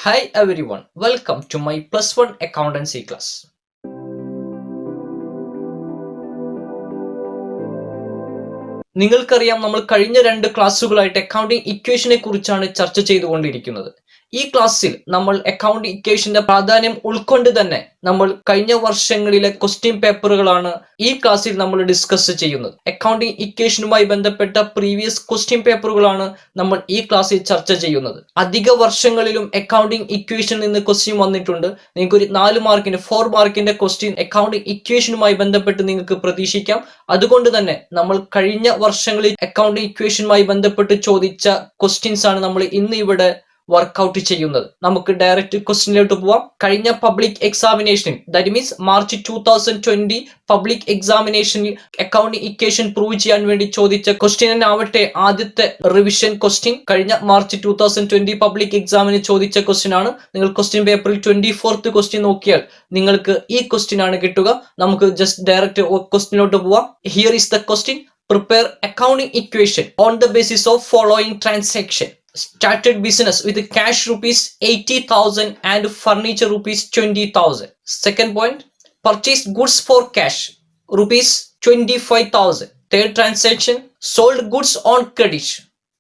Hi everyone, welcome to my plus one accountancy class. നിങ്ങൾക്കറിയാം, നമ്മൾ കഴിഞ്ഞ 2 ക്ലാസ്സുകളായിട്ട് അക്കൗണ്ടിംഗ് ഇക്വേഷനെ കുറിച്ചാണ് ചർച്ച ചെയ്തുകൊണ്ടിരിക്കുന്നത്. ഈ ക്ലാസ്സിൽ നമ്മൾ അക്കൗണ്ടിംഗ് ഇക്വേഷന്റെ പ്രാധാന്യം ഉൾക്കൊണ്ട് തന്നെ നമ്മൾ കഴിഞ്ഞ വർഷങ്ങളിലെ ക്വസ്റ്റ്യൻ പേപ്പറുകളാണ് ഈ ക്ലാസ്സിൽ നമ്മൾ ഡിസ്കസ് ചെയ്യുന്നത്. അക്കൗണ്ടിംഗ് ഇക്വേഷനുമായി ബന്ധപ്പെട്ട പ്രീവിയസ് ക്വസ്റ്റ്യൻ പേപ്പറുകളാണ് നമ്മൾ ഈ ക്ലാസ്സിൽ ചർച്ച ചെയ്യുന്നത്. അധിക വർഷങ്ങളിലും അക്കൗണ്ടിംഗ് ഇക്വേഷനിൽ നിന്ന് ക്വസ്റ്റ്യൻ വന്നിട്ടുണ്ട്. നിങ്ങൾക്ക് ഒരു 4 മാർക്കിന്റെ 4 മാർക്കിന്റെ ക്വസ്റ്റ്യൻ അക്കൗണ്ടിംഗ് ഇക്വേഷനുമായി ബന്ധപ്പെട്ട് നിങ്ങൾക്ക് പ്രതീക്ഷിക്കാം. അതുകൊണ്ട് തന്നെ നമ്മൾ കഴിഞ്ഞ വർഷങ്ങളിൽ അക്കൗണ്ടിംഗ് ഇക്വേഷനുമായി ബന്ധപ്പെട്ട് ചോദിച്ച ക്വസ്റ്റ്യൻസ് ആണ് നമ്മൾ ഇന്ന് ഇവിടെ വർക്ക്ഔട്ട് ചെയ്യുന്നത്. നമുക്ക് ഡയറക്റ്റ് ക്വസ്റ്റ്യനിലോട്ട് പോവാം. കഴിഞ്ഞ പബ്ലിക് എക്സാമിനേഷനിൽ, ദാറ്റ് മീൻസ് മാർച്ച് 2020 പബ്ലിക് എക്സാമിനേഷനിൽ അക്കൗണ്ടിംഗ് ഇക്വേഷൻ പ്രൂവ് ചെയ്യാൻ വേണ്ടി ചോദിച്ച ക്വസ്റ്റ്യൻ ആവട്ടെ ആദ്യത്തെ റിവിഷൻ ക്വസ്റ്റ്യൻ കഴിഞ്ഞ മാർച്ച് 2020 പബ്ലിക് എക്സാമിന് ചോദിച്ച ക്വസ്റ്റ്യൻ ആണ്. നിങ്ങൾ ക്വസ്റ്റ്യൻ പേപ്പറിൽ 24th ക്വസ്റ്റ്യൻ നോക്കിയാൽ നിങ്ങൾക്ക് ഈ ക്വസ്റ്റ്യൻ ആണ് കിട്ടുക. നമുക്ക് ജസ്റ്റ് ഡയറക്റ്റ് ക്വസ്റ്റ്യനിലോട്ട് പോവാം. Here is the question. Prepare accounting equation on the basis of following transaction. Started business with cash rupees 80,000 and furniture rupees 20,000. Second point, purchased goods for cash rupees 25,000. Third transaction, sold goods on credit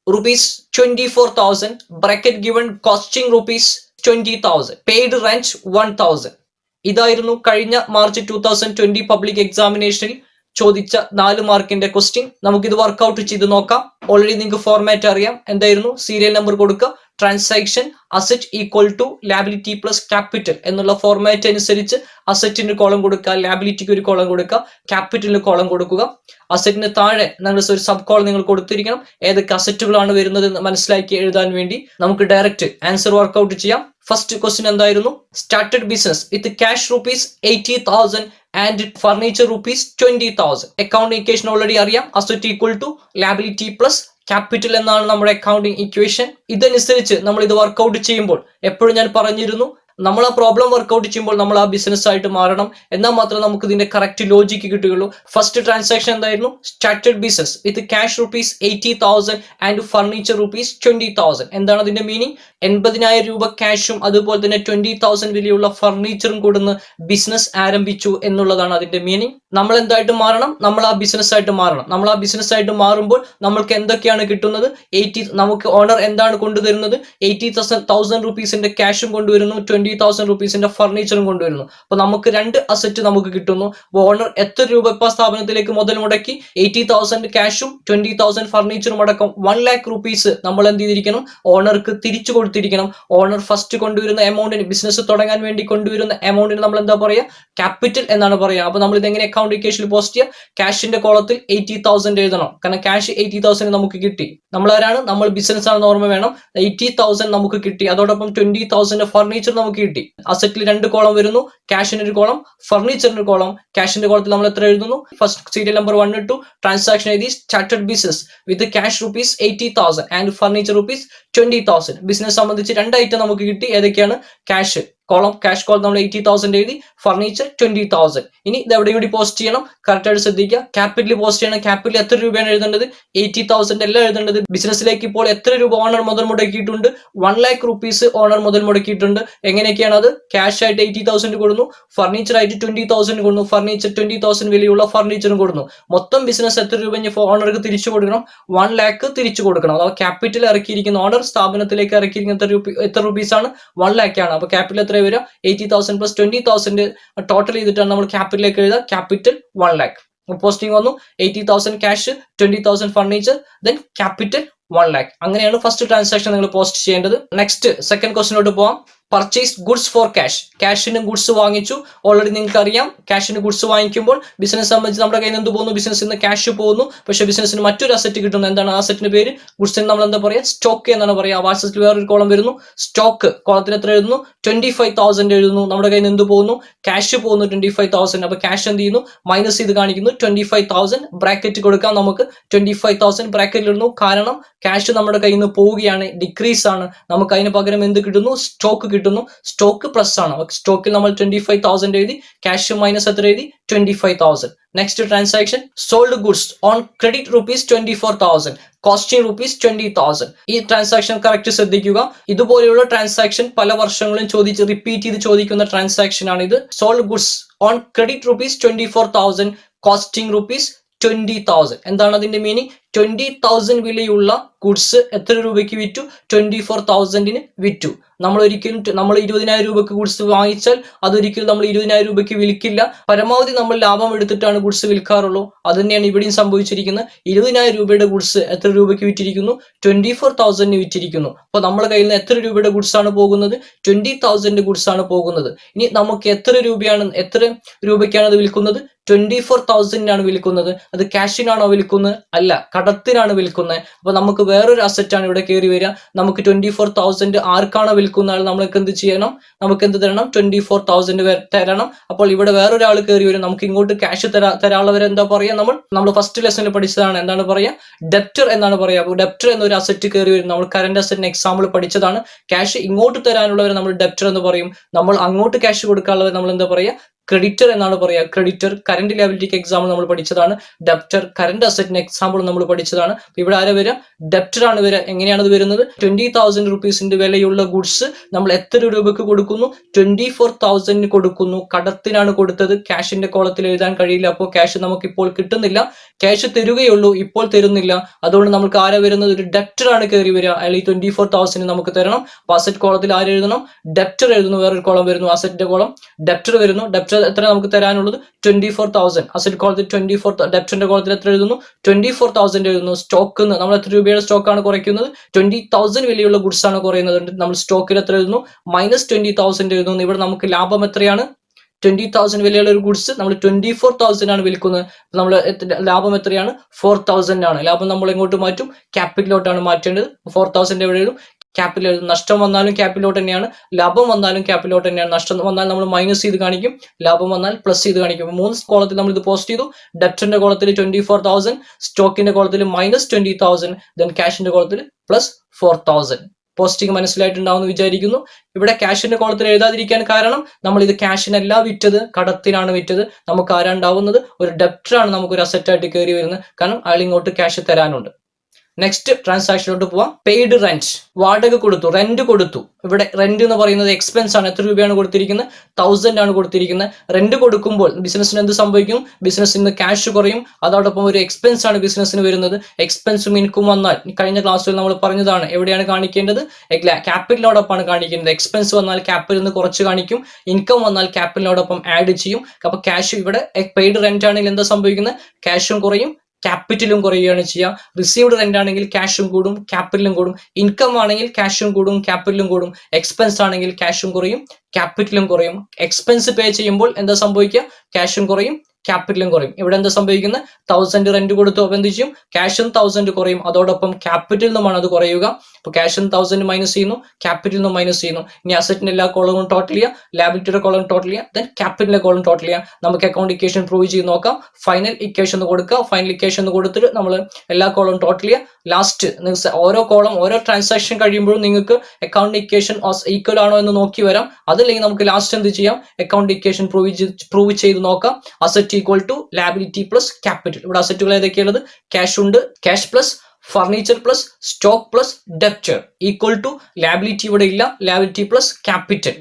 rupees 24,000. Bracket given costing rupees 20,000. Paid rent 1,000. ഇതായിരുന്നു കഴിഞ്ഞ March 2020 public എക്സാമിനേഷനിൽ ചോദിച്ച 4 മാർക്കിന്റെ question. നമുക്കിത് workout ചെയ്ത് നോക്കാം. Already നിങ്ങൾക്ക് format അറിയാം. എന്തായിരുന്നു? സീരിയൽ നമ്പർ കൊടുക്കുക, transaction, asset equal to liability plus capital എന്നുള്ള ഫോർമാറ്റ് അനുസരിച്ച് അസറ്റിന് കോളം കൊടുക്കുക, ലാബിലിറ്റിക്ക് ഒരു കോളം കൊടുക്കുക, ക്യാപിറ്റലിന് കോളം കൊടുക്കുക. അസറ്റിന് താഴെ നിങ്ങൾ ഒരു സബ് കോളം നിങ്ങൾ കൊടുത്തിരിക്കണം. ഏതൊക്കെ അസറ്റുകളാണ് വരുന്നത് എന്ന് മനസ്സിലാക്കി എഴുതാൻ വേണ്ടി നമുക്ക് ഡയറക്റ്റ് ആൻസർ വർക്ക്ഔട്ട് ചെയ്യാം. ഫസ്റ്റ് ക്വസ്റ്റ്യൻ എന്തായിരുന്നു? Started business with cash rupees 80,000 and furniture rupees 20,000. Accounting equation already അറിയാം. Asset equal to liability plus capital എന്നാണ് നമ്മുടെ അക്കൗണ്ടിംഗ് ഇക്വേഷൻ. ഇതനുസരിച്ച് നമ്മൾ ഇത് വർക്ക്ഔട്ട് ചെയ്യുമ്പോൾ എപ്പോഴും ഞാൻ പറഞ്ഞിരുന്നു, നമ്മൾ ആ പ്രോബ്ലം വർക്ക്ഔട്ട് ചെയ്യുമ്പോൾ നമ്മൾ ആ ബിസിനസ് ആയിട്ട് മാറണം. എന്നാൽ മാത്രമേ നമുക്ക് ഇതിന്റെ കറക്റ്റ് ലോജിക്ക് കിട്ടുകയുള്ളൂ. ഫസ്റ്റ് ട്രാൻസാക്ഷൻ എന്തായിരുന്നു? Started business with cash rupees 80,000 and furniture rupees 20,000. എന്താണ് അതിന്റെ മീനിങ്? 80,000 രൂപ ക്യാഷും അതുപോലെ തന്നെ 20,000 വിലയുള്ള ഫർണിച്ചറും കൊടുന്ന് ബിസിനസ് ആരംഭിച്ചു എന്നുള്ളതാണ് അതിന്റെ മീനിങ്. നമ്മൾ എന്തായിട്ട് മാറണം? നമ്മൾ ആ ബിസിനസ് ആയിട്ട് മാറണം. നമ്മൾ ആ ബിസിനസ് ആയിട്ട് മാറുമ്പോൾ നമ്മൾക്ക് എന്തൊക്കെയാണ് കിട്ടുന്നത്? നമുക്ക് ഓണർ എന്താണ് കൊണ്ടുവരുന്നത്? 80,000 റുപ്പീസിന്റെ ക്യാഷും കൊണ്ടുവരുന്നു, 20,000 റുപ്പീസിന്റെ ഫർണിച്ചറും കൊണ്ടുവരുന്നു. അപ്പൊ നമുക്ക് 2 അസറ്റ് നമുക്ക് കിട്ടുന്നു. ഓണർ എത്ര രൂപ ഇപ്പൊ സ്ഥാപനത്തിലേക്ക് മുതൽ മുടക്കി? 80,000 ക്യാഷും 20,000 ഫർണിച്ചറും അടക്കം 1 lakh റുപ്പീസ് നമ്മൾ എന്ത് ചെയ്തിരിക്കണം? ഓണർക്ക് തിരിച്ചു കൊടുത്തിരിക്കണം. ഓണർ ഫസ്റ്റ് കൊണ്ടുവരുന്ന എമൗണ്ടിന്, ബിസിനസ് തുടങ്ങാൻ വേണ്ടി കൊണ്ടുവരുന്ന എമൗണ്ടിന് നമ്മൾ എന്താ പറയാ? ക്യാപിറ്റൽ എന്നാണ് പറയാ. അപ്പൊ നമ്മൾ ഇതെങ്ങനെ അക്കൗണ്ട് ഇക്വേഷനിൽ പോസ്റ്റ് ചെയ്യുക? ക്യാഷിന്റെ കോളത്തിൽ 80,000 എഴുതണം. കാരണം ക്യാഷ് 80,000 നമുക്ക് കിട്ടി. നമ്മൾ ആരാണ്? നമ്മൾ ബിസിനസ് ആണെന്ന് ഓർമ്മ വേണം. 80,000 നമുക്ക് കിട്ടി. അതോടൊപ്പം 20,000 ഫർണിച്ചർ നമുക്ക് കിട്ടി. അസറ്റിൽ 2 കോളം വരുന്നു. ക്യാഷിന് ഒരു കോളം, ഫർണിച്ചറിന് കോളം. ക്യാഷിന്റെ കോളത്തിൽ നമ്മൾ എത്ര എഴുതുന്നു? ഫസ്റ്റ് സീരിയൽ നമ്പർ 1 ഇട്ടു, ട്രാൻസാക്ഷൻ എഴുതി. Started business with cash rupees 80,000 and furniture rupees 20,000. Business സംബന്ധിച്ച് 2 ഐറ്റം നമുക്ക് കിട്ടി. ഏതൊക്കെയാണ്? ക്യാഷ് കോളം, ക്യാഷ് കോളം നമ്മൾ 80,000 എഴുതി, ഫർണിച്ചർ 20,000. ഇനി ഇത് എവിടെയും കൂടി പോസ്റ്റ് ചെയ്യണം. കറക്റ്റ് ആയിട്ട് ശ്രദ്ധിക്കുക. ക്യാപിറ്റൽ പോസ്റ്റ് ചെയ്യണം. ക്യാപിറ്റൽ എത്ര രൂപയാണ് എഴുതേണ്ടത്? 80,000 അല്ല എഴുതേണ്ടത്. ബിസിനസ്സിലേക്ക് ഇപ്പോൾ എത്ര രൂപ ഓണർ മുതൽ മുടക്കിയിട്ടുണ്ട്? 1 lakh റുപ്പീസ് ഓണർ മുതൽ മുടക്കിയിട്ടുണ്ട്. എങ്ങനെയൊക്കെയാണ് അത്? ക്യാഷ് ആയിട്ട് 80,000 കൊടുന്നു, ഫർണിച്ചർ ആയിട്ട് 20,000 കൊടുന്നു, ഫർണിച്ചർ 20,000 വിലയുള്ള ഫർണിച്ചറും കൊടുന്നു. മൊത്തം ബിസിനസ് എത്ര രൂപ ഓണർക്ക് തിരിച്ചു കൊടുക്കണം? 1 lakh തിരിച്ചു കൊടുക്കണം. അഥവാ ക്യാപിറ്റൽ ഇറക്കിയിരിക്കുന്ന ഓണർ സ്ഥാപനത്തിലേക്ക് ഇറക്കിയിരിക്കുന്ന എത്ര റുപ്പീസാണ്? 1 lakh ആണ്. അപ്പൊ ക്യാപിറ്റൽ എത്ര വരിക? 80,000 പ്ലസ് 20,000 ടോട്ടൽ ചെയ്തിട്ടാണ് നമ്മൾ ക്യാപിറ്റലിലേക്ക് എഴുതുക. Capital 1 lakh. പോസ്റ്റിംഗ് വന്നു. 80,000 cash, 20,000 furniture, then capital 1 lakh. അങ്ങനെയാണ് ഫസ്റ്റ് ട്രാൻസാക്ഷൻ നിങ്ങൾ പോസ്റ്റ് ചെയ്യേണ്ടത്. നെക്സ്റ്റ് സെക്കൻഡ് ക്വസ്റ്റിനോട്ട് പോവാം. Purchase goods for cash. ക്യാഷിന് ഗുഡ്സ് വാങ്ങിച്ചു. ഓൾറെഡി നിങ്ങൾക്ക് അറിയാം, ക്യാഷിന് ഗുഡ്സ് വാങ്ങിക്കുമ്പോൾ ബിസിനസ് സംബന്ധിച്ച് നമ്മുടെ കയ്യിൽ നിന്ന് എന്ത് പോകുന്നു? ബിസിനസ്സിൽ നിന്ന് ക്യാഷ് പോകുന്നു. പക്ഷേ ബിസിനസ്സിന് മറ്റൊരു അസറ്റ് കിട്ടുന്നു. എന്താണ് ആ അസറ്റിന്റെ പേര്? ഗുഡ്സിന് നമ്മൾ എന്താ പറയുക? സ്റ്റോക്ക് എന്നാണ് പറയുക. വാട്സപ്പിൽ വേറൊരു കോളം വരുന്നു, സ്റ്റോക്ക്. കോളത്തിൽ എത്ര എഴുതുന്നു? 25,000 എഴുതുന്നു. നമ്മുടെ കയ്യിൽ നിന്ന് എന്ത് പോകുന്നു? ക്യാഷ് പോകുന്നു 25,000. അപ്പൊ ക്യാഷ് എന്ത് ചെയ്യുന്നു? മൈനസ് ചെയ്ത് കാണിക്കുന്നു. 25,000 ബ്രാക്കറ്റ് കൊടുക്കാം. നമുക്ക് 25,000 ബ്രാക്കറ്റിൽ ഇടുന്നു. കാരണം ക്യാഷ് നമ്മുടെ കയ്യിൽ നിന്ന് പോവുകയാണ്, ഡിക്രീസ് ആണ്. നമുക്ക് അതിന് പകരം എന്ത് കിട്ടുന്നു? സ്റ്റോക്ക് കിട്ടുന്നു. കിട്ടുന്നു. സ്റ്റോക്ക് പ്ലസ് ആണ്. സ്റ്റോക്കിൽ നമ്മൾ 25,000 എഴുതി, ക്യാഷ് മൈനസ് എത്ര എഴുതി? 25,000. Next transaction sold goods on credit ₹24,000, costing ₹20,000. ഈ ട്രാൻസാക്ഷൻ കറക്റ്റ് ശ്രദ്ധിക്കുക. ഇതുപോലെയുള്ള ട്രാൻസാക്ഷൻ പല വർഷങ്ങളും റിപ്പീറ്റ് ചെയ്ത് ചോദിക്കുന്ന ട്രാൻസാക്ഷൻ ആണ് ഇത്. Sold goods on credit ₹24,000, costing ₹20,000. എന്താണ് അതിന്റെ മീനിങ്? 20,000 വിലയുള്ള ഗുഡ്സ് എത്ര രൂപയ്ക്ക് വിറ്റു? 24,000 വിറ്റു. നമ്മൾ 20,000 രൂപയ്ക്ക് ഗുഡ്സ് വാങ്ങിച്ചാൽ അതൊരിക്കലും നമ്മൾ 20,000 രൂപയ്ക്ക് വിൽക്കില്ല. പരമാവധി നമ്മൾ ലാഭം എടുത്തിട്ടാണ് ഗുഡ്സ് വിൽക്കാറുള്ളൂ. അത് തന്നെയാണ് ഇവിടെയും സംഭവിച്ചിരിക്കുന്നത്. 20,000 രൂപയുടെ ഗുഡ്സ് എത്ര രൂപയ്ക്ക് വിറ്റിരിക്കുന്നു? 24,000 വിറ്റിരിക്കുന്നു. അപ്പോൾ നമ്മുടെ കയ്യിൽ നിന്ന് എത്ര രൂപയുടെ ഗുഡ്സ് ആണ് പോകുന്നത്? 20,000 ഗുഡ്സ് ആണ് പോകുന്നത്. ഇനി നമുക്ക് എത്ര രൂപയ്ക്കാണ് അത് വിൽക്കുന്നത്? 24,000 വിൽക്കുന്നത്. അത് ക്യാഷിനാണോ വിൽക്കുന്നത്? അല്ല, കടത്തിനാണ് വിൽക്കുന്നത്. അപ്പൊ നമുക്ക് വേറൊരു അസറ്റ് ആണ് ഇവിടെ കയറി വരിക. നമുക്ക് 24,000 ആർക്കാണോ വിൽക്കുന്ന ആൾ നമ്മൾക്ക് എന്ത് ചെയ്യണം? നമുക്ക് എന്ത് തരണം? 24,000 തരണം. അപ്പോൾ ഇവിടെ വേറൊരാൾ കയറി വരും. നമുക്ക് ഇങ്ങോട്ട് ക്യാഷ് തരാനുള്ളവരെ എന്താ പറയാ? നമ്മൾ ഫസ്റ്റ് ലെസണിൽ പഠിച്ചതാണ്. എന്താണ് പറയാ? ഡെപ്റ്റർ എന്നാണ് പറയാ. അപ്പോൾ ഡെപ്റ്റർ എന്നൊരു അസറ്റ് കയറി വരും. നമ്മൾ കറന്റ് അസറ്റിന് എക്സാമ്പിൾ പഠിച്ചതാണ്. ക്യാഷ് ഇങ്ങോട്ട് തരാനുള്ളവരെ നമ്മൾ ഡെപ്റ്റർ എന്ന് പറയും. നമ്മൾ അങ്ങോട്ട് ക്യാഷ് കൊടുക്കാനുള്ളവരെ നമ്മൾ എന്താ പറയാ? ക്രെഡിറ്റർ എന്നാണ് പറയുക. ക്രെഡിറ്റർ കറന്റ് ലിയബിലിറ്റിക്ക് എക്സാമ്പിൾ നമ്മൾ പഠിച്ചതാണ്. ഡെപ്റ്റർ കറന്റ് അസറ്റിന് എക്സാമ്പിൾ നമ്മൾ പഠിച്ചതാണ്. ഇവിടെ ആരാ വരിക? ഡെപ്റ്റർ ആണ് വരിക. എങ്ങനെയാണ് അത് വരുന്നത്? 20,000 റുപ്പീസിന്റെ വിലയുള്ള ഗുഡ്സ് നമ്മൾ എത്ര രൂപയ്ക്ക് കൊടുക്കുന്നു? 24,000 കൊടുക്കുന്നു. കടത്തിനാണ് കൊടുത്തത്. ക്യാഷിന്റെ കോളത്തിൽ എഴുതാൻ കഴിയില്ല. അപ്പോൾ ക്യാഷ് നമുക്ക് ഇപ്പോൾ കിട്ടുന്നില്ല. ക്യാഷ് തരുകയുള്ളൂ, ഇപ്പോൾ തരുന്നില്ല. അതുകൊണ്ട് നമുക്ക് ആരാ വരുന്നത്? ഒരു ഡെപ്റ്റർ ആണ് കയറി വരിക. അയാൾ ഈ 24,000 നമുക്ക് തരണം. അപ്പൊ അസറ്റ് കോളത്തിൽ ആര് എഴുതണം? ഡെപ്റ്റർ എഴുതുന്നു. വേറൊരു കോളം വരുന്നു, അസറ്റിന്റെ കോളം. ഡെപ്റ്റർ വരുന്നു. ഡെപ്റ്റർ എത്ര നമുക്ക് തരാനുള്ളത്? 24,000. അസറ്റ് കോളത്തിൽ 24, ഡെപ്റ്ററിന്റെ കോളത്തിൽ എത്ര എഴുതുന്നു? 24,000 എഴുതുന്നു. സ്റ്റോക്ക് നമ്മൾ എത്ര രൂപയുടെ സ്റ്റോക്ക് ആണ് കുറയ്ക്കുന്നത്? 20,000 വിലയുള്ള ഗുഡ്സ് ആണ് കുറയുന്നത്. നമ്മൾ സ്റ്റോക്കിൽ എത്ര എഴുതുന്നു? -20,000 എഴുതുന്നു. ഇവിടെ നമുക്ക് ലാഭം എത്രയാണ്? 20,000 വിലയുള്ള ഒരു ഗുഡ്സ് നമ്മൾ 24,000 ആണ് വിൽക്കുന്നത്. നമ്മൾ ലാഭം എത്രയാണ്? 4,000 ആണ്. ലാഭം നമ്മൾ എങ്ങോട്ട് മാറ്റും? ക്യാപിറ്റലോട്ടാണ് മാറ്റേണ്ടത്. 4,000 എവിടെ എഴുതും? ക്യാപിറ്റൽ എഴുതും. നഷ്ടം വന്നാലും ക്യാപിറ്റലോട്ട് തന്നെയാണ്, ലാഭം വന്നാലും ക്യാപിറ്റലോട്ട് തന്നെയാണ്. നഷ്ടം വന്നാൽ നമ്മൾ മൈനസ് ചെയ്ത് കാണിക്കും, ലാഭം വന്നാൽ പ്ലസ് ചെയ്ത് കാണിക്കും. 3 കോളത്തിൽ നമ്മൾ ഇത് പോസ്റ്റ് ചെയ്തു. ഡെപ്റ്ററിന്റെ കോളത്തിൽ 24,000, സ്റ്റോക്കിന്റെ കോളത്തിൽ -20,000, ദെൻ ക്യാഷിന്റെ കോളത്തിൽ +4,000. പോസ്റ്റിംഗ് മനസ്സിലായിട്ടുണ്ടാവുമെന്ന് വിചാരിക്കുന്നു. ഇവിടെ ക്യാഷിന്റെ കോളത്തിൽ എഴുതാതിരിക്കാൻ കാരണം നമ്മൾ ഇത് ക്യാഷിനല്ല വിറ്റത്, കടത്തിനാണ് വിറ്റത്. നമുക്ക് ആരാണ്ടാവുന്നത്? ഒരു ഡെപ്റ്റർ ആണ് നമുക്കൊരു അസറ്റ് ആയിട്ട് കയറി വരുന്നത്. കാരണം അയാൾ ഇങ്ങോട്ട് ക്യാഷ് തരാനുണ്ട്. നെക്സ്റ്റ് ട്രാൻസാക്ഷനിലോട്ട് പോവാം. പെയ്ഡ് റെന്റ്, വാടക കൊടുത്തു, റെന്റ് കൊടുത്തു. ഇവിടെ റെന്റ് എന്ന് പറയുന്നത് എക്സ്പെൻസ് ആണ്. എത്ര രൂപയാണ് കൊടുത്തിരിക്കുന്നത്? 1000 ആണ് കൊടുത്തിരിക്കുന്നത്. റെന്റ് കൊടുക്കുമ്പോൾ ബിസിനസ്സിന് എന്ത് സംഭവിക്കും? ബിസിനസ്സിൽ നിന്ന് ക്യാഷ് കുറയും. അതോടൊപ്പം ഒരു എക്സ്പെൻസ് ആണ് ബിസിനസ്സിന് വരുന്നത്. എക്സ്പെൻസും ഇൻകം വന്നാൽ കഴിഞ്ഞ ക്ലാസ്സിൽ നമ്മൾ പറഞ്ഞതാണ്. എവിടെയാണ് കാണിക്കേണ്ടത്? ക്യാപിറ്റലിനോടൊപ്പമാണ് കാണിക്കേണ്ടത്. എക്സ്പെൻസ് വന്നാൽ ക്യാപിറ്റലിൽ നിന്ന് കുറച്ച് കാണിക്കും, ഇൻകം വന്നാൽ ക്യാപിറ്റലിനോടൊപ്പം ആഡ് ചെയ്യും. അപ്പൊ ക്യാഷ് ഇവിടെ പെയ്ഡ് റെന്റ് ആണെങ്കിൽ എന്താ സംഭവിക്കുന്നത്? ക്യാഷും കുറയും, ക്യാപിറ്റലും കുറയുകയാണ് ചെയ്യുക. റിസീവ്ഡ് റെന്റ് ആണെങ്കിൽ ക്യാഷും കൂടും, ക്യാപിറ്റലും കൂടും. ഇൻകം ആണെങ്കിൽ ക്യാഷും കൂടും, ക്യാപിറ്റലും കൂടും. എക്സ്പെൻസ് ആണെങ്കിൽ ക്യാഷും കുറയും, ക്യാപിറ്റലും കുറയും. എക്സ്പെൻസ് പേ ചെയ്യുമ്പോൾ എന്താ സംഭവിക്കുക? ക്യാഷും കുറയും, ക്യാപിറ്റലും കുറയും. ഇവിടെ എന്താ സംഭവിക്കുന്നത്? 1000 റെന്റ് കൊടുത്തു. അപ്പൊ എന്ത് ചെയ്യും? ക്യാഷും 1000 കുറയും, അതോടൊപ്പം ക്യാപിറ്റലിൽ നിന്നുമാണ് അത് കുറയുക. അപ്പൊ ക്യാഷും 1000 മൈനസ് ചെയ്യുന്നു, ക്യാപിറ്റലിൽ നിന്നും മൈനസ് ചെയ്യുന്നു. ഇനി അസറ്റിന്റെ എല്ലാ കോളവും ടോട്ടൽ ചെയ്യുക, ലാബിലിറ്റിയുടെ കോളം ടോട്ടൽ ചെയ്യുക, ദെൻ ക്യാപിറ്റലിന്റെ കോളം ടോട്ടൽ ചെയ്യുക. നമുക്ക് അക്കൗണ്ട് ഇക്വേഷൻ പ്രൂവ് ചെയ്ത് നോക്കാം. ഫൈനൽ ഇക്വേഷൻ കൊടുക്കുക. ഫൈനൽ ഇക്വേഷൻ കൊടുത്തിട്ട് നമ്മൾ എല്ലാ കോളവും ടോട്ടൽ ചെയ്യുക. ലാസ്റ്റ് ഓരോ കോളം ഓരോ ട്രാൻസാക്ഷൻ കഴിയുമ്പോഴും നിങ്ങൾക്ക് അക്കൗണ്ട് ഇക്വേഷൻ ഈക്വൽ ആണോ എന്ന് നോക്കി വരാം. അതല്ലെങ്കിൽ നമുക്ക് ലാസ്റ്റ് എന്ത് ചെയ്യാം? അക്കൗണ്ട് ഇക്വേഷൻ പ്രൂവ് ചെയ്ത് നോക്കാം. Asset equal to liability plus capital. ഇവിടെ അസറ്റുകൾ ഏതൊക്കെയുള്ളത്? ക്യാഷ് ഉണ്ട്, cash plus furniture plus stock plus debtor equal to liability ഇവിടെ ഇല്ല, ലാബിലിറ്റി പ്ലസ് ക്യാപിറ്റൽ.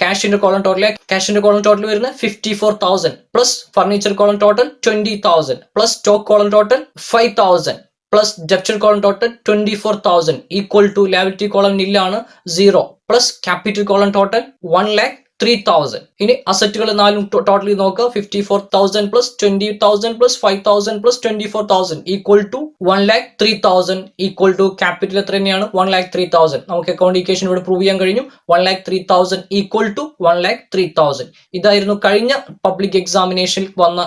ക്യാഷിന്റെ കോളം ടോട്ടൽ വരുന്നത് 54,000 plus furniture column total 20,000 plus stock column total 5,000 plus debtor column total 24,000 equal to liability column നില്ലാണ് 0 plus capital column total 1,03,000. ഇനി അസറ്റുകൾ 4 totally നോക്കുക. 54,000 plus 20,000 plus 5,000 plus 24,000 equal to 1,03,000 equal to capital എത്ര തന്നെയാണ്? 1,03,000. നമുക്ക് account equation ഇവിടെ prove ചെയ്യാൻ കഴിഞ്ഞു. 1,03,000 ഈക്വൽ ടു 1,03,000. ഇതായിരുന്നു കഴിഞ്ഞ പബ്ലിക് എക്സാമിനേഷനിൽ വന്ന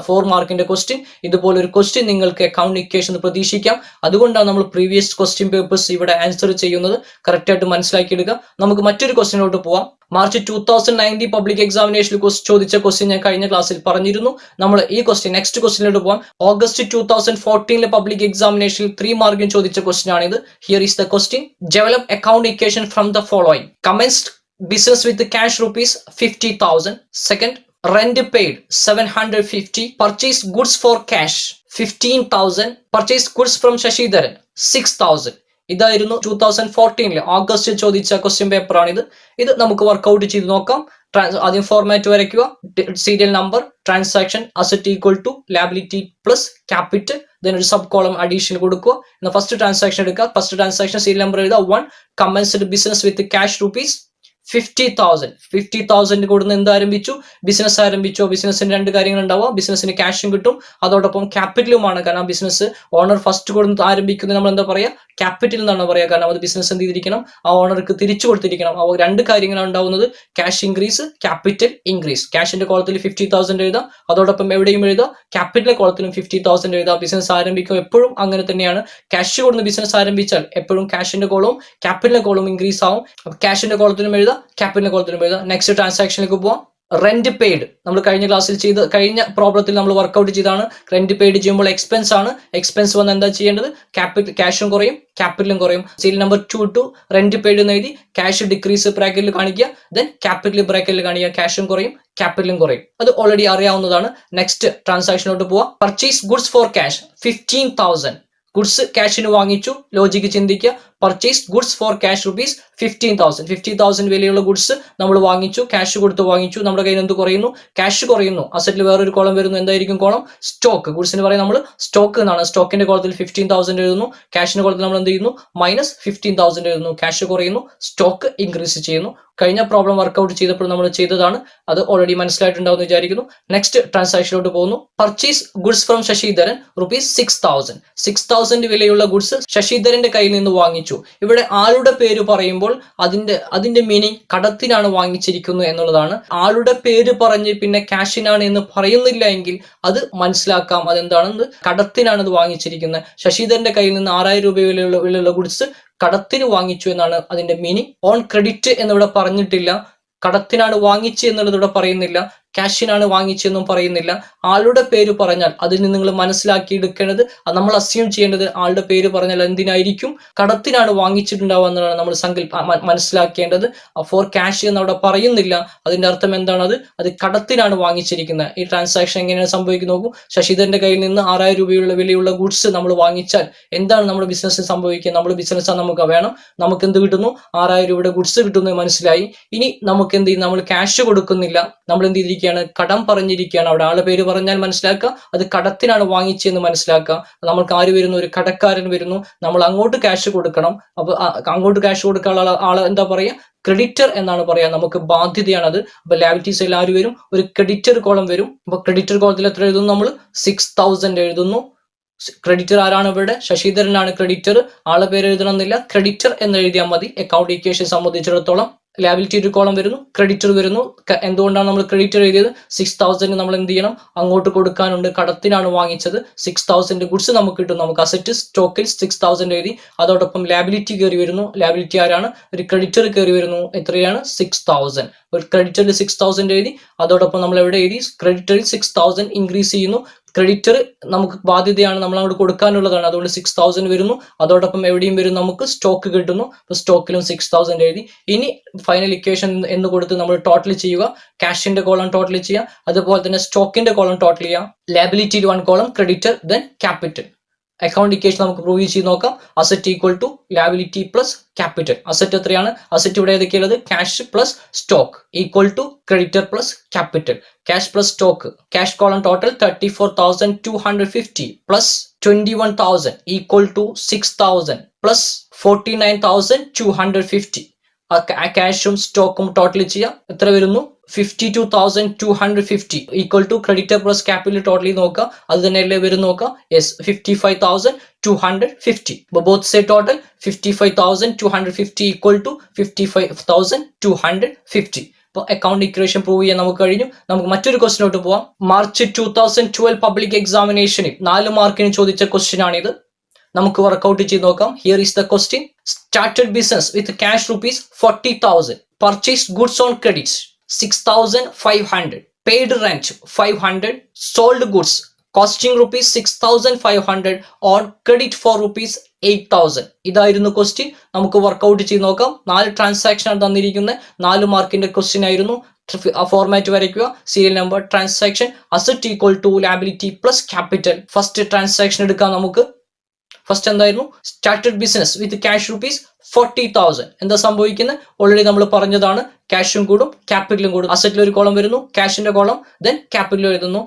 4 മാർക്കിന്റെ ക്വസ്റ്റ്യൻ. ഇതുപോലെ ഒരു ക്വസ്റ്റ്യൻ നിങ്ങൾക്ക് അക്കൗണ്ട് ഇക്വേഷൻ പ്രതീക്ഷിക്കാം. അതുകൊണ്ടാണ് നമ്മൾ പ്രീവിയസ് ക്വസ്റ്റ്യൻ പേപ്പേഴ്സ് ഇവിടെ ആൻസർ ചെയ്യുന്നത്. കറക്റ്റ് ആയിട്ട് മനസ്സിലാക്കിയെടുക്കുക. നമുക്ക് മറ്റൊരു ക്വസ്റ്റ്യനിലോട്ട് പോവാം. മാർച്ച് 2019 പബ്ലിക് എക്സാമിനേഷനിൽ ചോദിച്ച ക്വസ്റ്റ്യൻ ഞാൻ കഴിഞ്ഞ ക്ലാസ്സിൽ പറഞ്ഞിരുന്നു. നമ്മൾ ഈ ക്വസ്റ്റ്യൻ നെക്സ്റ്റ് ക്വസ്റ്റ്യനിലോട്ട് പോകാം. ഓഗസ്റ്റ് 2014 പബ്ലിക് എക്സാമിനേഷനിൽ 3 മാർക്കിന് ചോദിച്ച ക്വസ്റ്റ്യൻ ആണിത്. Here is the question. Develop account equation from the following. Commenced business with cash rupees 50,000. Second, rent paid 750. Purchase goods for cash 15,000. Purchase goods from Shashidharan 6,000. ഇതായിരുന്നു 2014 ഓഗസ്റ്റിൽ ചോദിച്ച question paper ആണിത്. ഇത് നമുക്ക് workout ചെയ്ത് നോക്കാം. ആദ്യം ഫോർമാറ്റ് വരയ്ക്കുക, serial number, transaction, asset equal to liability plus capital, then ഒരു സബ് കോളം അഡീഷൻ കൊടുക്കുക. എന്നാൽ ഫസ്റ്റ് ട്രാൻസാക്ഷൻ എടുക്കുക. ഫസ്റ്റ് ട്രാൻസാക്ഷൻ സീരിയൽ നമ്പർ എഴുതുക. 1 commenced business with cash rupees 50,000. 50,000 കൊടുന്ന് എന്ത് ആരംഭിച്ചു? ബിസിനസ് ആരംഭിച്ചു. ബിസിനസിന് രണ്ട് കാര്യങ്ങൾ ഉണ്ടാവുക, ബിസിനസിന് ക്യാഷും കിട്ടും, അതോടൊപ്പം ക്യാപിറ്റലുമാണ്. കാരണം ബിസിനസ് ഓണർ ഫസ്റ്റ് കൊടുന്ന് ആരംഭിക്കുന്നത് നമ്മൾ എന്താ പറയാ, ക്യാപിറ്റൽ എന്നാണ് പറയുക. കാരണം അത് ബിസിനസ് എന്ത് ചെയ്തിരിക്കണം, ആ ഓണർക്ക് തിരിച്ചു കൊടുത്തിരിക്കണം. ആ രണ്ട് കാര്യങ്ങളാണ് ഉണ്ടാവുന്നത്, ക്യാഷ് ഇൻക്രീസ്, ക്യാപിറ്റൽ ഇൻക്രീസ്. ക്യാഷിന്റെ കോളത്തിൽ 50,000 എഴുതാം, അതോടൊപ്പം എവിടെയും എഴുതാം, ക്യാപിറ്റലിന്റെ കോളത്തിലും 50,000 എഴുതാം. ബിസിനസ് ആരംഭിക്കും എപ്പോഴും അങ്ങനെ തന്നെയാണ്. ക്യാഷ് കൊടുന്ന് ബിസിനസ് ആരംഭിച്ചാൽ എപ്പോഴും ക്യാഷിന്റെ കോളവും ക്യാപിറ്റലിന്റെ കോളവും ഇൻക്രീസ് ആവും. ക്യാഷിന്റെ കോളത്തിലും എഴുതാം, ക്യാപിറ്റലിന്റെ കോളത്തിലും എഴുതാം. നെക്സ്റ്റ് ട്രാൻസാക്ഷനിലേക്ക് പോവാം. റെന്റ് പെയ്ഡ് നമ്മൾ കഴിഞ്ഞ ക്ലാസ്സിൽ ചെയ്ത് കഴിഞ്ഞ പ്രോബ്ലത്തിൽ നമ്മൾ വർക്ക്ഔട്ട് ചെയ്താണ്. റെന്റ് പെയ്ഡ് ചെയ്യുമ്പോൾ എക്സ്പെൻസ് ആണ്. എക്സ്പെൻസ് വന്ന് എന്താ ചെയ്യേണ്ടത്, ക്യാഷും കുറയും ക്യാപിറ്റലും കുറയും. Serial number 2 to rent paid എന്ന് എഴുതി ക്യാഷ് ഡിക്രീസ് ബ്രാക്കറ്റിൽ കാണിക്കുക, ദെൻ ക്യാപിറ്റൽ ബ്രാക്കറ്റിൽ കാണിക്കുക. ക്യാഷും കുറയും ക്യാപിറ്റലും കുറയും. അത് ഓൾറെഡി അറിയാവുന്നതാണ്. നെക്സ്റ്റ് ട്രാൻസാക്ഷനിലോട്ട് പോവാം. Purchase goods for cash 15,000. Goods ക്യാഷിന് വാങ്ങിച്ചു. ലോജിക്ക് ചിന്തിക്കുക. Purchase goods for cash rupees 15,000. 50,000 വിലയുള്ള ഗുഡ്സ് നമ്മൾ വാങ്ങിച്ചു, ക്യാഷ് കൊടുത്ത് വാങ്ങിച്ചു. നമ്മുടെ കയ്യിൽ എന്ത് കുറയുന്നു, ക്യാഷ് കുറയുന്നു. അസറ്റിൽ വേറൊരു കോളം വരുന്നു. എന്തായിരിക്കും കോളം? സ്റ്റോക്ക്. ഗുഡ്സിന് പറയും നമ്മൾ സ്റ്റോക്ക് എന്നാണ്. സ്റ്റോക്കിന്റെ കോളത്തിൽ 15,000 എഴുതുന്നു. ക്യാഷിന്റെ കോളത്തിൽ നമ്മൾ എന്ത് ചെയ്യുന്നു, മൈനസ് 15,000 എഴുതുന്നു. ക്യാഷ് കുറയുന്നു, സ്റ്റോക്ക് ഇൻക്രീസ് ചെയ്യുന്നു. കഴിഞ്ഞ പ്രോബ്ലം വർക്ക്ഔട്ട് ചെയ്തപ്പോൾ നമ്മൾ ചെയ്തതാണ്. അത് ഓൾറെഡി മനസ്സിലായിട്ടുണ്ടാവും എന്ന് വിചാരിക്കുന്നു. നെക്സ്റ്റ് ട്രാൻസാക്ഷനിലോട്ട് പോകുന്നു. Purchase goods from Sasidharan rupees 6,000. 6,000 വിലയുള്ള ഗുഡ്സ് ശശിധരന്റെ കയ്യിൽ നിന്ന് വാങ്ങിച്ചു. ഇവിടെ ആളുടെ പേര് പറയുമ്പോൾ അതിന്റെ മീനിങ് കടത്തിനാണ് വാങ്ങിച്ചിരിക്കുന്നത് എന്നുള്ളതാണ്. ആളുടെ പേര് പറഞ്ഞ് പിന്നെ ക്യാഷിനാണ് എന്ന് പറയുന്നില്ല എങ്കിൽ അത് മനസ്സിലാക്കാം അതെന്താണെന്ന്. കടത്തിനാണ് ഇത് വാങ്ങിച്ചിരിക്കുന്നത്. ശശിധരന്റെ കയ്യിൽ നിന്ന് 6,000 രൂപ വിലയുള്ള ഗുഡ്സ് കടത്തിന് വാങ്ങിച്ചു എന്നാണ് അതിന്റെ മീനിങ്. ഓൺ ക്രെഡിറ്റ് എന്നിവിടെ പറഞ്ഞിട്ടില്ല. കടത്തിനാണ് വാങ്ങിച്ചു എന്നുള്ളത് ഇവിടെ പറയുന്നില്ല. ക്യാഷിനാണ് വാങ്ങിച്ചെന്നും പറയുന്നില്ല. ആളുടെ പേര് പറഞ്ഞാൽ അതിൽ നിന്ന് നിങ്ങൾ മനസ്സിലാക്കിയെടുക്കേണ്ടത്, നമ്മൾ അസ്യൂം ചെയ്യേണ്ടത് ആളുടെ പേര് പറഞ്ഞാൽ എന്തിനായിരിക്കും, കടത്തിനാണ് വാങ്ങിച്ചിട്ടുണ്ടാവുക എന്നുള്ളതാണ് നമ്മൾ മനസ്സിലാക്കേണ്ടത്. ഫോർ ക്യാഷ് എന്ന് അവിടെ പറയുന്നില്ല. അതിന്റെ അർത്ഥം എന്താണത്, അത് കടത്തിനാണ് വാങ്ങിച്ചിരിക്കുന്നത്. ഈ ട്രാൻസാക്ഷൻ എങ്ങനെയാണ് സംഭവിക്കുന്നത് നോക്കൂ. ശശിധരന്റെ കയ്യിൽ നിന്ന് 6,000 രൂപയുള്ള വിലയുള്ള ഗുഡ്സ് നമ്മൾ വാങ്ങിച്ചാൽ എന്താണ് നമ്മുടെ ബിസിനസ്സിൽ സംഭവിക്കുക, നമ്മൾ ബിസിനസ് നമുക്ക് വേണം, നമുക്ക് എന്ത് കിട്ടുന്നു, 6,000 രൂപയുടെ ഗുഡ്സ് കിട്ടുന്നു മനസ്സിലായി. ഇനി നമുക്ക് എന്ത് ചെയ്യും, നമ്മൾ ക്യാഷ് കൊടുക്കുന്നില്ല, നമ്മൾ എന്ത് ചെയ്തിരിക്കുകയാണ്, കടം പറഞ്ഞിരിക്കുകയാണ്. അവിടെ ആളെ പേര് പറഞ്ഞാൽ മനസ്സിലാക്കുക അത് കടത്തിനാണ് വാങ്ങിച്ചെന്ന് മനസ്സിലാക്കുക. നമ്മൾക്ക് ആര് വരുന്നു, ഒരു കടക്കാരൻ വരുന്നു, നമ്മൾ അങ്ങോട്ട് ക്യാഷ് കൊടുക്കണം. അപ്പൊ അങ്ങോട്ട് ക്യാഷ് കൊടുക്കാനുള്ള ആള് എന്താ പറയാ, ക്രെഡിറ്റർ എന്നാണ് പറയാ. നമുക്ക് ബാധ്യതയാണത്. അപ്പൊ ലാബിലിറ്റീസ് എല്ലാം ആര് വരും, ഒരു ക്രെഡിറ്റർ കോളം വരും. അപ്പൊ ക്രെഡിറ്റർ കോളത്തിൽ എത്ര എഴുതുന്നു, നമ്മൾ 6,000 എഴുതുന്നു. ക്രെഡിറ്റർ ആരാണ് ഇവിടെ, ശശിധരനാണ് ക്രെഡിറ്റർ. ആളെ പേര് എഴുതണമെന്നില്ല, ക്രെഡിറ്റർ എന്ന് എഴുതിയാൽ മതി. അക്കൗണ്ട് ഇക്വേഷൻ സംബന്ധിച്ചിടത്തോളം ലാബിലിറ്റി ഒരു കോളം വരുന്നു, ക്രെഡിറ്റർ വരുന്നു. എന്തുകൊണ്ടാണ് നമ്മൾ ക്രെഡിറ്റർ എഴുതിയത്, 6,000 നമ്മൾ എന്ത് ചെയ്യണം, അങ്ങോട്ട് കൊടുക്കാനുണ്ട്. കടത്തിനാണ് വാങ്ങിച്ചത്. 6,000 ഗുഡ്സ് നമുക്ക് കിട്ടും. നമുക്ക് അസറ്റ് സ്റ്റോക്കിൽ 6,000 എഴുതി. അതോടൊപ്പം ലാബിലിറ്റി കയറി വരുന്നു. ലാബിലിറ്റി ആരാണ്, ഒരു ക്രെഡിറ്റർ കയറി വരുന്നു. എത്രയാണ്, 6,000. ഒരു ക്രെഡിറ്ററിൽ 6,000 എഴുതി. അതോടൊപ്പം നമ്മൾ എവിടെ എഴുതി, ക്രെഡിറ്ററിൽ 6,000 ഇൻക്രീസ് ചെയ്യുന്നു. ക്രെഡിറ്റർ നമുക്ക് ബാധ്യതയാണ്, നമ്മൾ അങ്ങോട്ട് കൊടുക്കാനുള്ളതാണ്. അതുകൊണ്ട് 6,000 വരുന്നു. അതോടൊപ്പം എവിടെയും വരും, നമുക്ക് സ്റ്റോക്ക് കിട്ടുന്നു. അപ്പൊ സ്റ്റോക്കിലും 6,000 എഴുതി. ഇനി ഫൈനൽ ഇക്വേഷൻ എന്ന് കൊടുത്ത് നമ്മൾ ടോട്ടൽ ചെയ്യുക. ക്യാഷിന്റെ കോളം ടോട്ടൽ ചെയ്യുക, അതുപോലെ തന്നെ സ്റ്റോക്കിന്റെ കോളം ടോട്ടൽ ചെയ്യുക. ലാബിലിറ്റിയിൽ 1 column, creditor, then capital. Account equation നമുക്ക് പ്രൂവ് ചെയ്ത് നോക്കാം. Asset equal to liability plus capital. Asset എത്രയാണ്, അസറ്റ് ഇവിടെ ഏതൊക്കെയുള്ളത്, cash plus stock equal to creditor plus capital. Cash plus stock, cash column total 34,250 plus 21,000 equal to 6,000 plus 49,250. ക്യാഷും സ്റ്റോക്കും total ചെയ്യാം. എത്ര വരുന്നു, 52,250 equal to creditor plus capital totally നോക്കുക. അത് തന്നെയല്ലേ വരും നോക്കുക. Yes, 55,250. Both side total 55,250 equal to 55,250. അപ്പോൾ അക്കൗണ്ട് ഇക്വേഷൻ പ്രൂവ് ചെയ്യാൻ നമുക്ക് കഴിഞ്ഞു. നമുക്ക് മറ്റൊരു ക്വസ്റ്റിനോട്ട് പോവാം. മാർച്ച് 2012 പബ്ലിക് എക്സാമിനേഷനിൽ 4 മാർക്കിന് ചോദിച്ച ക്വസ്റ്റ്യൻ ആണിത്. നമുക്ക് വർക്ക്ഔട്ട് ചെയ്ത് നോക്കാം. Here is the question. Started business with cash rupees 40,000. Purchased goods on credits 6,500. paid rent 500. sold goods costing rupees 6,500 on credit for rupees 8,000. ഇതായിരുന്നു ക്വസ്റ്റ്യൻ. നമുക്ക് വർക്കൗട്ട് ചെയ്ത് നോക്കാം. 4 ട്രാൻസാക്ഷൻ ആണ് തന്നിരിക്കുന്നത്. 4 മാർക്കിന്റെ ക്വസ്റ്റ്യൻ ആയിരുന്നു. ഫോർമാറ്റ് വരയ്ക്കുക. Serial number, transaction, asset equal to liability plus capital. First transaction എടുക്കാം നമുക്ക്. ഫസ്റ്റ് എന്തായിരുന്നു? Started business with cash rupees 40,000. എന്താ സംഭവിക്കുന്നത്? ഓൾറെഡി നമ്മൾ പറഞ്ഞതാണ്. ക്യാഷും കൂടും ക്യാപിറ്റലും കൂടും. അസറ്റിൽ ഒരു കോളം വരുന്നു, ക്യാഷിന്റെ കോളം, ദെൻ ക്യാപിറ്റലും എഴുതുന്നു.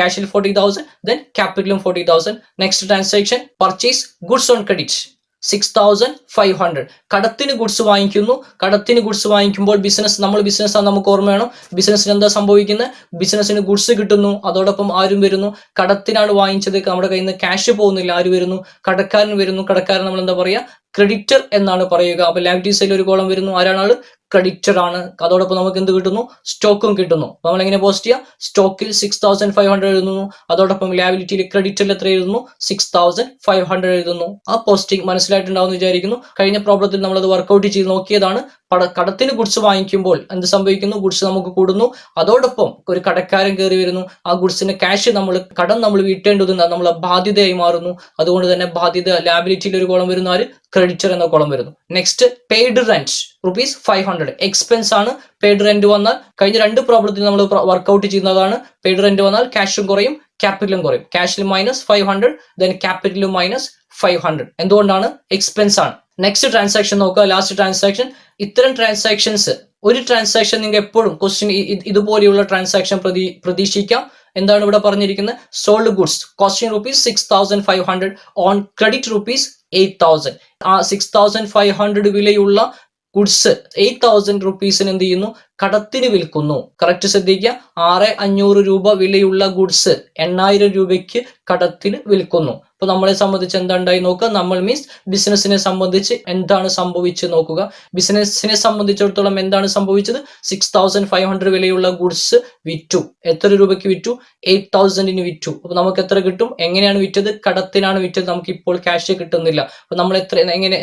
ക്യാഷിൽ 40,000, ദെൻ ക്യാപിറ്റലും 40,000. Next transaction purchase goods on credit 6,500. കടത്തിന് ഗുഡ്സ് വാങ്ങിക്കുന്നു. കടത്തിന് ഗുഡ്സ് വാങ്ങിക്കുമ്പോൾ നമ്മൾ ബിസിനസ് ആണ്, നമുക്ക് ഓർമ്മ വേണം. ബിസിനസ്സിന് എന്താ സംഭവിക്കുന്നത്? ബിസിനസ്സിന് ഗുഡ്സ് കിട്ടുന്നു, അതോടൊപ്പം ആരും വരുന്നു? കടത്തിനാണ് വാങ്ങിച്ചത്, നമ്മുടെ കയ്യിൽ നിന്ന് ക്യാഷ് പോകുന്നില്ല. ആര് വരുന്നു? കടക്കാരൻ വരുന്നു. കടക്കാരൻ നമ്മൾ എന്താ പറയുക? ക്രെഡിറ്റർ എന്നാണ് പറയുക. അപ്പൊ ലാബിലിറ്റി സൈഡിൽ ഒരു കോളം വരുന്നു. ആരാണ് ആള്? ക്രെഡിറ്റർ ആണ്. അതോടൊപ്പം നമുക്ക് എന്ത് കിട്ടുന്നു? സ്റ്റോക്കും കിട്ടുന്നു. അപ്പൊ നമ്മൾ എങ്ങനെ പോസ്റ്റ് ചെയ്യുക? സ്റ്റോക്കിൽ 6,500 എഴുതുന്നു. അതോടൊപ്പം ലാബിലിറ്റിയിൽ ക്രെഡിറ്ററിൽ എത്ര എഴുതുന്നു? 6,500 എഴുതുന്നു. ആ പോസ്റ്റിംഗ് മനസ്സിലായിട്ടുണ്ടാവും വിചാരിക്കുന്നു. കഴിഞ്ഞ പ്രോബ്ലത്തിൽ നമ്മൾ അത് വർക്ക്ഔട്ട് ചെയ്ത് നോക്കിയതാണ്. കടത്തിന് ഗുഡ്സ് വാങ്ങിക്കുമ്പോൾ എന്ത് സംഭവിക്കുന്നു? ഗുഡ്സ് നമുക്ക് കൂടുന്നു. അതോടൊപ്പം ഒരു കടക്കാരൻ കയറി വരുന്നു. ആ ഗുഡ്സിന്റെ ക്യാഷ് കടം നമ്മൾ വീട്ടേണ്ടതുണ്ട്. നമ്മളെ ബാധ്യതയായി മാറുന്നു. അതുകൊണ്ട് തന്നെ ബാധ്യത ലാബിലിറ്റിയിൽ ഒരു കോളം വരുന്ന ആര്? ക്രെഡിറ്റർ എന്ന കോളം വരുന്നു. Next paid rent rupees 500. Expense ആണ്. പെയ്ഡ് റെന്റ് വന്നാൽ കഴിഞ്ഞ 2 പ്രോബ്ലത്തിൽ നമ്മൾ വർക്ക്ഔട്ട് ചെയ്യുന്നതാണ്. പെയ്ഡ് റെന്റ് വന്നാൽ ക്യാഷും കുറയും ക്യാപിറ്റലും കുറയും. ക്യാഷിൽ -500, ദെൻ ക്യാപിറ്റലും -500. എന്തുകൊണ്ടാണ്? എക്സ്പെൻസ് ആണ്. നെക്സ്റ്റ് ട്രാൻസാക്ഷൻ നോക്കുക. Last transaction. ഇത്തരം ട്രാൻസാക്ഷൻസ്, ഒരു ട്രാൻസാക്ഷൻ നിങ്ങൾക്ക് എപ്പോഴും ക്വസ്റ്റ്യൻ ഇതുപോലെയുള്ള ട്രാൻസാക്ഷൻ പ്രതീക്ഷിക്കാം. എന്താണ് ഇവിടെ പറഞ്ഞിരിക്കുന്നത്? Sold goods costing rupees 6,500 on credit rupees 8,000. ആ 6,500 വിലയുള്ള ഗുഡ്സ് 8,000 റുപ്പീസിന് എന്ത് ചെയ്യുന്നു? കടത്തിന് വിൽക്കുന്നു. കറക്റ്റ് ശ്രദ്ധിക്കുക. 6,500 രൂപ വിലയുള്ള ഗുഡ്സ് 8,000 രൂപയ്ക്ക് കടത്തിന് വിൽക്കുന്നു. അപ്പൊ നമ്മളെ സംബന്ധിച്ച് എന്താണ്ടായി നോക്കുക. നമ്മൾ മീൻസ് ബിസിനസിനെ സംബന്ധിച്ച് എന്താണ് സംഭവിച്ചത് നോക്കുക. ബിസിനസിനെ സംബന്ധിച്ചിടത്തോളം എന്താണ് സംഭവിച്ചത്? 6,500 വിലയുള്ള ഗുഡ്സ് വിറ്റു. എത്ര രൂപയ്ക്ക് വിറ്റു? 8,000-ന് വിറ്റു. അപ്പൊ നമുക്ക് എത്ര കിട്ടും? എങ്ങനെയാണ് വിറ്റത്? കടത്തിനാണ് വിറ്റത്. നമുക്ക് ഇപ്പോൾ ക്യാഷ് കിട്ടുന്നില്ല. അപ്പൊ നമ്മൾ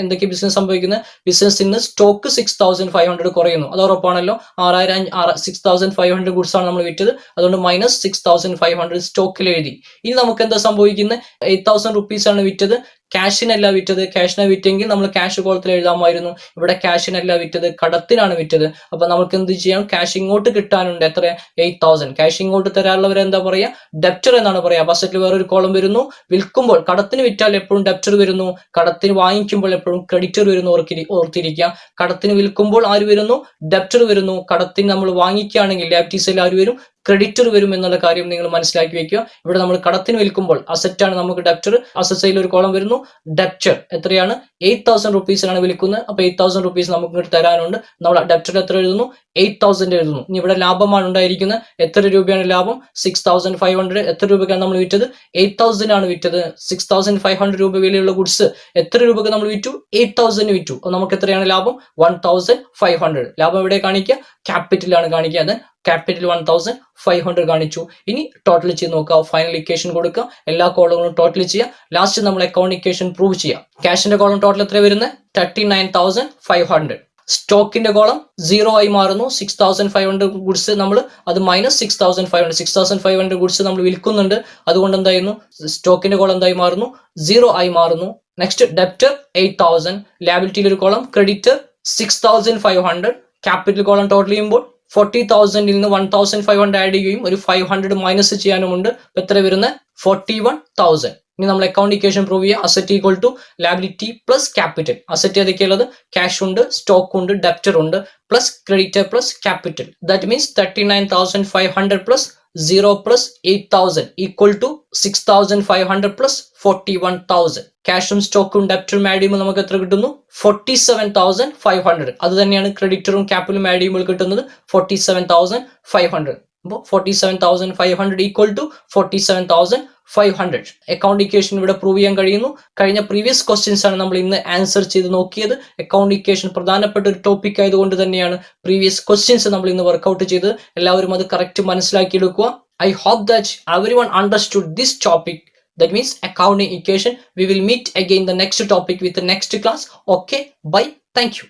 എന്തൊക്കെ ബിസിനസ് സംഭവിക്കുന്നത്? ബിസിനസ്സിന് സ്റ്റോക്ക് 6,500 കുറയുന്നു. അത് ഉറപ്പാണല്ലോ. 6,500 ഗുഡ്സ് ആണ് നമ്മൾ വിറ്റത്. അതുകൊണ്ട് -6,500 സ്റ്റോക്കിൽ എഴുതി. ഇനി നമുക്ക് എന്താ സംഭവിക്കുന്നത്? 8,000 റുപ്പീസ് ആണ് വിറ്റത്. ക്യാഷിനല്ല വിറ്റത്. ക്യാഷിനെ വിറ്റെങ്കിൽ നമ്മൾ ക്യാഷ് കോളത്തിൽ എഴുതാമായിരുന്നു. ഇവിടെ ക്യാഷിനല്ല വിറ്റത്, കടത്തിനാണ് വിറ്റത്. അപ്പൊ നമുക്ക് എന്ത് ചെയ്യാം? ക്യാഷ് ഇങ്ങോട്ട് കിട്ടാനുണ്ട്. എത്ര? 8,000. ക്യാഷ് ഇങ്ങോട്ട് തരാനുള്ളവരെ എന്താ പറയാ? ഡെപ്റ്റർ എന്നാണ് പറയാ. ബസറ്റിൽ വേറൊരു കോളം വരുന്നു. വിൽക്കുമ്പോൾ കടത്തിന് വിറ്റാൽ എപ്പോഴും ഡെപ്റ്റർ വരുന്നു. കടത്തിന് വാങ്ങിക്കുമ്പോൾ എപ്പോഴും ക്രെഡിറ്റർ വരുന്നു. ഓർത്തിരിക്കുക. കടത്തിന് വിൽക്കുമ്പോൾ ആര് വരുന്നു? ഡെപ്റ്റർ വരുന്നു. കടത്തിന് നമ്മൾ വാങ്ങിക്കുകയാണെങ്കിൽ ലാബിലിറ്റി സൈഡിൽ ആര് വരും? ക്രെഡിറ്റർ വരും എന്നുള്ള കാര്യം നിങ്ങൾ മനസ്സിലാക്കി വെക്കുക. ഇവിടെ നമ്മൾ കടത്തിന് വിൽക്കുമ്പോൾ അസറ്റ് ആണ് നമുക്ക് ഡെപ്റ്റർ. അസറ്റ് സൈഡിൽ ഒരു കോളം വരുന്നു. ഡെപ്റ്റർ എത്രയാണ്? 8,000 റുപ്പീസിനാണ് വിൽക്കുന്നത്. അപ്പൊ 8,000 റുപ്പീസ് നമുക്ക് ഇങ്ങോട്ട് തരാനുണ്ട്. നമ്മൾ ഡെപ്റ്റർ എത്ര എഴുതുന്നു? 8,000 എഴുതുന്നു. ഇനി ഇവിടെ ലാഭമാണ് ഉണ്ടായിരിക്കുന്നത്. എത്ര രൂപയാണ് ലാഭം? 6,500. എത്ര രൂപയ്ക്കാണ് നമ്മൾ വിറ്റത്? 8,000 ആണ് വിറ്റത്. 6,500 രൂപ വിലയുള്ള ഗുഡ്സ് എത്ര രൂപയ്ക്ക് നമ്മൾ വിറ്റു? 8,000 വിറ്റു. അപ്പൊ നമുക്ക് എത്രയാണ് ലാഭം? 1,500. ലാഭം എവിടെ കാണിക്കുക? ക്യാപിറ്റലാണ് കാണിക്കുക. ക്യാപിറ്റൽ 1,500 കാണിച്ചു. ഇനി ടോട്ടൽ ചെയ്ത് നോക്കുക. ഫൈനൽ ഇക്വേഷൻ കൊടുക്കുക. എല്ലാ കോളങ്ങളും ടോട്ടൽ ചെയ്യുക. ലാസ്റ്റ് നമ്മൾ അക്കൗണ്ട് ഇക്വേഷൻ പ്രൂവ് ചെയ്യാം. ക്യാഷിന്റെ കോളം ടോട്ടൽ എത്ര വരുന്നത്? 39,500. സ്റ്റോക്കിന്റെ കോളം 0 ആയി മാറുന്നു. 6,500 ഗുഡ്സ് നമ്മൾ അത് -6,500 ഗുഡ്സ് നമ്മൾ വിൽക്കുന്നുണ്ട്. അതുകൊണ്ട് എന്തായിരുന്നു? സ്റ്റോക്കിന്റെ കോളം എന്തായി മാറുന്നു? 0 ആയി മാറുന്നു. Next debtor 8,000. ലാബിലിറ്റിയിൽ ഒരു column creditor 6,500. Capital column total ചെയ്യുമ്പോൾ 40,000-ൽ നിന്ന് 1,500 ആഡ് ചെയ്യുകയും ഒരു 500 മൈനസ് ചെയ്യാനുമുണ്ട്. അപ്പൊ എത്ര വരുന്നത്? 41,000. ഇനി നമ്മൾ അക്കൗണ്ട് ഇക്വേഷൻ പ്രൂവ് ചെയ്യുക. Asset equal to liability plus capital. Asset ഏതൊക്കെയുള്ളത്? ക്യാഷ് ഉണ്ട്, സ്റ്റോക്ക് ഉണ്ട്, ഡെപ്റ്റർ ഉണ്ട്, plus creditor plus capital. That means 39,500 plus 0 plus 8,000 equal to 6,500 plus 41,000. ക്യാഷും സ്റ്റോക്കും ഡെപ്റ്ററും ആഡ് ചെയ്യുമ്പോൾ നമുക്ക് എത്ര കിട്ടുന്നു? 47,500. അത് തന്നെയാണ് ക്രെഡിറ്ററും ക്യാപിറ്റലും ആഡ് ചെയ്യുമ്പോൾ കിട്ടുന്നത് 47,500. അപ്പോൾ 47,500 ഈക്വൽ ടു 47,500. അക്കൗണ്ട് ഇക്വേഷൻ ഇവിടെ പ്രൂവ് ചെയ്യാൻ കഴിയുന്നു. കഴിഞ്ഞ പ്രീവിയസ് ക്വസ്റ്റ്യൻസ് ആണ് നമ്മൾ ഇന്ന് ആൻസർ ചെയ്ത് നോക്കിയത്. അക്കൗണ്ട് ഇക്വേഷൻ പ്രധാനപ്പെട്ട ഒരു ടോപ്പിക് ആയതുകൊണ്ട് തന്നെയാണ് പ്രീവിയസ് ക്വസ്റ്റ്യൻസ് നമ്മൾ ഇന്ന് വർക്ക്ഔട്ട് ചെയ്ത്. എല്ലാവരും അത് correct മനസ്സിലാക്കിയെടുക്കുക. I hope that everyone understood this topic. That means accounting equation. We will meet again the next topic with the next class. Okay, bye. Thank you.